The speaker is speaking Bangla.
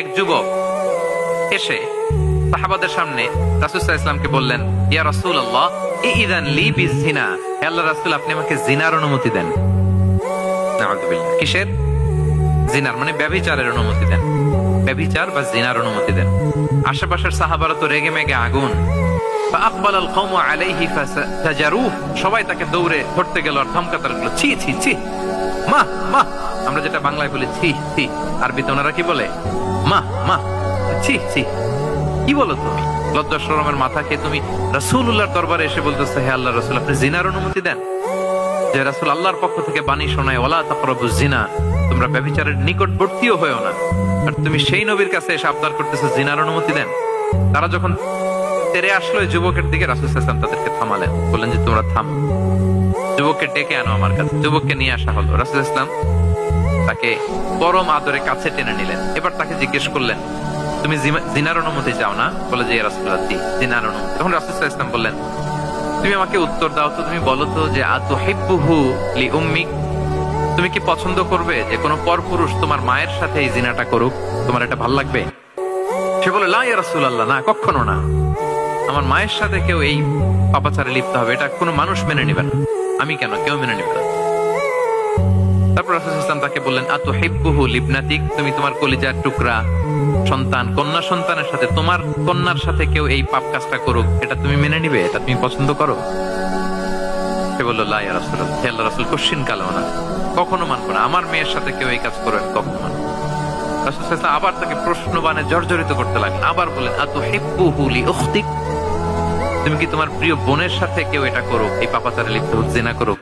এক যুবক এসে সাহাবাদের সামনে রাসূল সাল্লাল্লাহু আলাইহি ওয়াসাল্লামকে বললেন, ইয়া রাসূলুল্লাহ ইযান লি বিযিনা, হে আল্লাহর রাসূল আপনি আমাকে জিনার অনুমতি দেন। নাউযুবিল্লাহ। কিসের? জিনার মানে ব্যভিচারের অনুমতি দেন। ব্যভিচার বা জিনার অনুমতি দেন। আশেপাশের সাহাবারা তো রেগে মেগে আগুন। فأقبل القوم عليه فزجروه, সবাই তাকে দৌড়ে ধরতে গেল আর ধমকাতে লাগলো, ছি ছি ছি, মা মা। আমরা যেটা বাংলায় বলি ছি ছি, আরবিতে ওনারা কি বলে? মা মা, ছি ছি, কি বলো তুমি? লজ্জা শরমের মাথা খেয়ে তুমি রাসূলুল্লাহর দরবারে এসে বলতেছো, হে আল্লাহর রাসূল আপনি জিনার অনুমতি দেন। যে রাসূল আল্লাহর পক্ষ থেকে বাণী শোনায়, ওয়ালা তাকরাবুজ জিনা, তোমরা ব্যভিচারের নিকটবর্তীও হয়ো না, আর তুমি সেই নবীর কাছে এসে আবদার করতেছো জিনার অনুমতি দেন। তারা যখন তেরে আসলো যুবকের দিকে, রাসূল সাল্লাল্লাহু আলাইহি ওয়াসাল্লাম তাদেরকে থামালেন, বললেন যে তোমরা থামো, যুবককে ডেকে আনো আমার কাছে। যুবককে নিয়ে আসা হলো। রাসূল সাল্লাল্লাহু আলাইহি ওয়াসাল্লাম তাকে পরম আদরে কাছে টেনে নিলেন। এবার তাকে জিজ্ঞেস করলেন, তুমি জিনার অনুমতি চাও না? বলে যে ইয়া রাসূলুল্লাহ জি, জিনার অনুমতি। তখন রাসূল সাল্লাল্লাহু আলাইহি ওয়াসাল্লাম বললেন, তুমি আমাকে উত্তর দাও তো, তুমি বলো তো যে আতুহিব্বুহু লি উম্মিক, তুমি কি পছন্দ করবে যে কোনো পরপুরুষ তোমার মায়ের সাথে এই জিনাটা করুক? তোমার এটা ভালো লাগবে? সে বলে, লা ইয়া রাসূলুল্লাহ, না, কখনো না, আমার মায়ের সাথে কেউ এই পাপাচারে লিপ্ত হবে এটা কোনো মানুষ মেনে নেবে না। আমি কেন, কেউ মেনে নেবে না। তারপর রাসূল সাল্লাল্লাহু আলাইহি ওয়াসাল্লাম তাকে বললেন, আতুহিব্বুহু লিবনাতিক, তুমি তোমার কলিজার টুকরা সন্তান, কন্যা সন্তানের সাথে, তোমার কন্যার সাথে কেউ এই পাপ কাজটা করুক, এটা তুমি মেনে নিবে? এটা তুমি পছন্দ করো? সে বলল, লা ইয়া রাসূলুল্লাহ, হে আল্লাহর রাসূল কোশ্চিন কালেও না, কখনো মানবো না, আমার মেয়ের সাথে কেউ এই কাজ করবে কখনো মানবো না। রাসূল সাল্লাল্লাহু আলাইহি ওয়াসাল্লাম আবার তাকে প্রশ্নবাণে জর্জরিত করতে লাগলেন। আবার বলেন, আতুহিব্বুহু লি উখতিক, তুমি কি তোমার প্রিয় বোনের সাথে কেউ এটা করুক, এই পাপাচারে লিপ্ত হোক, জিনা করুক,